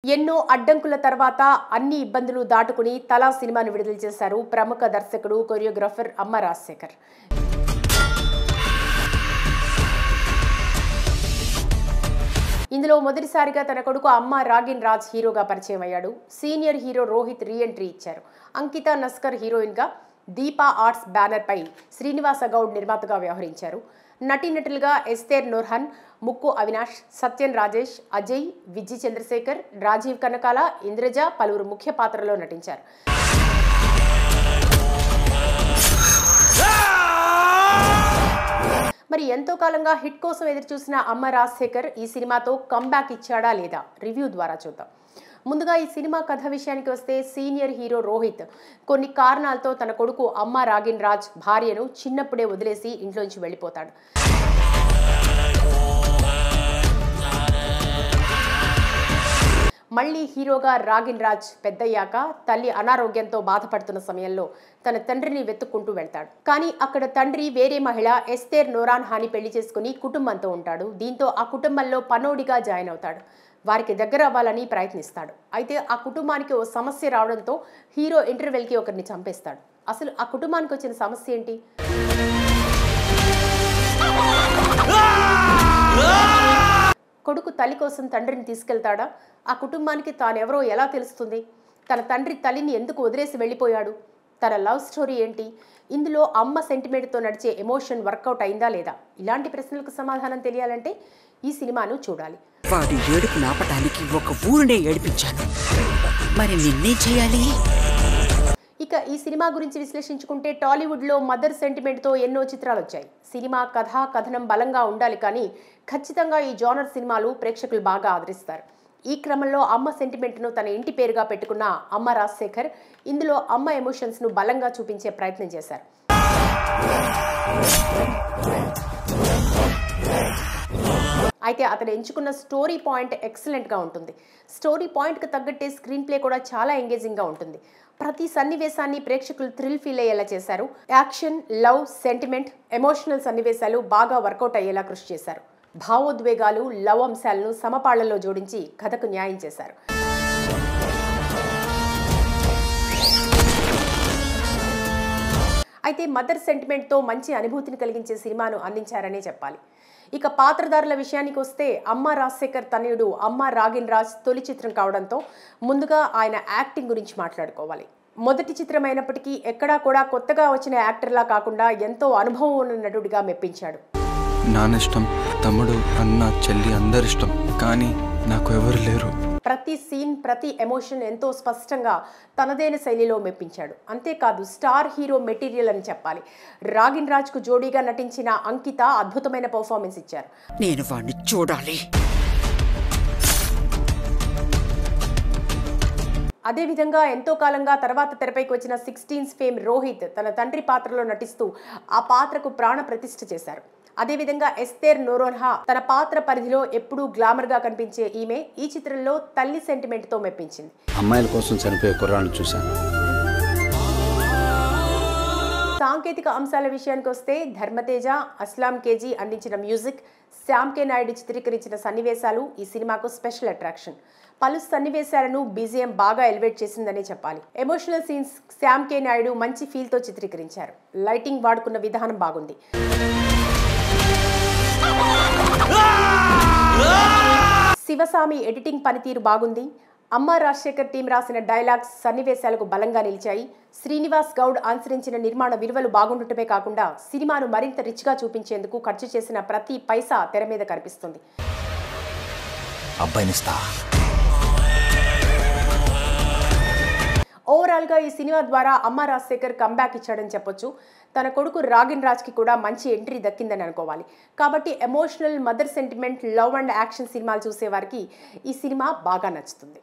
ఎన్నో అడ్డంకుల తర్వాత అన్ని ఇబ్బందులు దాటుకుని తలా సినిమాను విడుదల చేశారు ప్రముఖ దర్శకుడు కొరియోగ్రాఫర్ అమ్మ రాజశేఖర్. ఇందులో మొదటిసారిగా తన కొడుకు అమ్మ రాగిన్ రాజ్ హీరోగా పరిచయం అయ్యాడు. Senior hero Rohit re entry ఇచ్చారు. అంకిత నస్కర్ హీరోయిన్ గా, దీపా ఆర్ట్స్ బ్యానర్ పై శ్రీనివాస గౌడ్ నిర్మాతగా వ్యవహరించారు. నటీనటులుగా ఎస్తేర్ నూర్హన్, ముక్కు అవినాష్, సత్యన్ రాజేష్, అజయ్, విజి చంద్రశేఖర్, రాజీవ్ కనకాల, ఇంద్రజ పలువురు ముఖ్య పాత్రలో నటించారు. మరి ఎంతో కాలంగా హిట్ కోసం ఎదురుచూసిన అమ్మ రాజశేఖర్ ఈ సినిమాతో కంబ్యాక్ ఇచ్చాడా లేదా రివ్యూ ద్వారా చూద్దాం. ముందుగా ఈ సినిమా కథ విషయానికి వస్తే, సీనియర్ హీరో రోహిత్ కొన్ని కారణాలతో తన కొడుకు అమ్మ రాగిన్ రాజ్ భార్యను చిన్నప్పుడే వదిలేసి ఇంట్లోంచి వెళ్ళిపోతాడు. మళ్లీ హీరోగా రాగిన్ రాజ్ పెద్దయ్యాక తల్లి అనారోగ్యంతో బాధపడుతున్న సమయంలో తన తండ్రిని వెతుక్కుంటూ వెళ్తాడు. కానీ అక్కడ తండ్రి వేరే మహిళ ఎస్తేర్ నోరాన్ హాని పెళ్లి చేసుకుని కుటుంబంతో ఉంటాడు. దీంతో ఆ కుటుంబంలో పనోడిగా జాయిన్ అవుతాడు. వారికి దగ్గర అవ్వాలని ప్రయత్నిస్తాడు. అయితే ఆ కుటుంబానికి ఓ సమస్య రావడంతో హీరో ఇంటర్వెల్కి ఒకరిని చంపేస్తాడు. అసలు ఆ కుటుంబానికి వచ్చిన సమస్య ఏంటి? కొడుకు తల్లి కోసం తండ్రిని తీసుకెళ్తాడా? ఆ కుటుంబానికి తానెవరో ఎలా తెలుస్తుంది? తన తండ్రి తల్లిని ఎందుకు వదిలేసి వెళ్ళిపోయాడు? తన లవ్ స్టోరీ ఏంటి? ఇందులో అమ్మ సెంటిమెంట్తో నడిచే ఎమోషన్ వర్కౌట్ అయిందా లేదా? ఇలాంటి ప్రశ్నలకు సమాధానం తెలియాలంటే ఈ సినిమాను చూడాలి. వాడి ఏడుపు నాపటానికి ఒక ఊరినే ఏడిపించాను, మరి నిన్నే చేయాలి. ఇక ఈ సినిమా గురించి విశ్లేషించుకుంటే, టాలీవుడ్లో మదర్ సెంటిమెంట్తో ఎన్నో చిత్రాలు వచ్చాయి. సినిమా కథా కథనం బలంగా ఉండాలి, కానీ ఖచ్చితంగా ఈ జానర్ సినిమాలు ప్రేక్షకులు బాగా ఆదరిస్తారు. ఈ క్రమంలో అమ్మ సెంటిమెంట్ను తన ఇంటి పేరుగా పెట్టుకున్న అమ్మ రాజశేఖర్ ఇందులో అమ్మ ఎమోషన్స్ను బలంగా చూపించే ప్రయత్నం చేశారు. అయితే అతను ఎంచుకున్న స్టోరీ పాయింట్ ఎక్సలెంట్గా ఉంటుంది. స్టోరీ పాయింట్కి తగ్గట్టే స్క్రీన్ ప్లే కూడా చాలా ఎంగేజింగ్గా ఉంటుంది. ప్రతి సన్నివేశాన్ని ప్రేక్షకులు థ్రిల్ ఫీల్ అయ్యేలా చేశారు. యాక్షన్, లవ్, సెంటిమెంట్, ఎమోషనల్ సన్నివేశాలు బాగా వర్కౌట్ అయ్యేలా కృషి చేశారు. భావోద్వేగాలు, లవ్ అంశాలను సమపాళ్లలో జోడించి కథకు న్యాయం చేశారు. అయితే మదర్ సెంటిమెంట్తో మంచి అనుభూతిని కలిగించే సినిమాను అందించారనే చెప్పాలి. ఇక పాత్రధారుల విషయానికి వస్తే, అమ్మ రాజశేఖర్ తనయుడు అమ్మ రాగిన్ రాజ్ తొలి చిత్రం కావడంతో ముందుగా ఆయన యాక్టింగ్ గురించి మాట్లాడుకోవాలి. మొదటి చిత్రం అయినప్పటికీ ఎక్కడా కూడా కొత్తగా వచ్చిన యాక్టర్లా కాకుండా ఎంతో అనుభవం ఉన్న నటుడిగా మెప్పించాడు. నానిష్టం, తమ్ముడు, అన్న, చెల్లి అందరిష్టం, కానీ నాకు ఎవరు లేరు. ప్రతి సీన్, ప్రతి ఎమోషన్ ఎంతో స్పష్టంగా తనదైన శైలిలో మెప్పించాడు. అంతేకాదు స్టార్ హీరో మెటీరియల్ అని చెప్పాలి. రాగిన్ రాజ్ కు జోడీగా నటించిన అంకిత అద్భుతమైన పర్ఫార్మెన్స్ ఇచ్చారు. నేను వాడిని చూడాలి. అదేవిధంగా ఎంతో కాలంగా తర్వాత తెరపైకి వచ్చిన 16 ఫేమ్ రోహిత్ తన తండ్రి పాత్రలో నటిస్తూ ఆ పాత్రకు ప్రాణ ప్రతిష్ఠ చేశారు. అదేవిధంగా ఎస్తేర్ నోరోన్హా తన పాత్ర పరిధిలో ఎప్పుడూ గ్లామర్ గా కనిపించే ఈమె ఈ చిత్రంలో తల్లి సెంటిమెంట్ తో మెప్పించింది. అమ్మాయిల కోసం చనిపోయే కుర్రాళ్ళను చూశాను. సాంకేతిక అంశాల విషయానికి వస్తే, ధర్మతేజ, అస్లాం కేజీ అందించిన మ్యూజిక్, శ్యామ్ కే నాయుడు చిత్రీకరించిన సన్నివేశాలు ఈ సినిమాకు స్పెషల్ అట్రాక్షన్. పలు సన్నివేశాలను బీజిఎం బాగా ఎలివేట్ చేసిందనే చెప్పాలి. ఎమోషనల్ సీన్స్ శ్యామ్ కే నాయుడు మంచి ఫీల్ తో చిత్రీకరించారు. లైటింగ్ వాడుకున్న విధానం బాగుంది. శివసామి ఎడిటింగ్ పనితీరు బాగుంది. అమ్మ రాజశేఖర్ టీం రాసిన డైలాగ్స్, సన్నివేశాలకు బలంగా నిలిచాయి. శ్రీనివాస్ గౌడ్ అనుసరించిన నిర్మాణ విలువలు బాగుండటమే కాకుండా సినిమాను మరింత రిచ్గా చూపించేందుకు ఖర్చు చేసిన ప్రతి పైసా తెర మీద కనిపిస్తుంది. ఓవరాల్గా ఈ సినిమా ద్వారా అమ్మ రాజశేఖర్ కంబ్యాక్ ఇచ్చాడని చెప్పొచ్చు. తన కొడుకు రాగిన్ రాజ్కి కూడా మంచి ఎంట్రీ దక్కిందని అనుకోవాలి. కాబట్టి emotional, mother sentiment, love and action సినిమాలు చూసేవారికి ఈ సినిమా బాగా నచ్చుతుంది.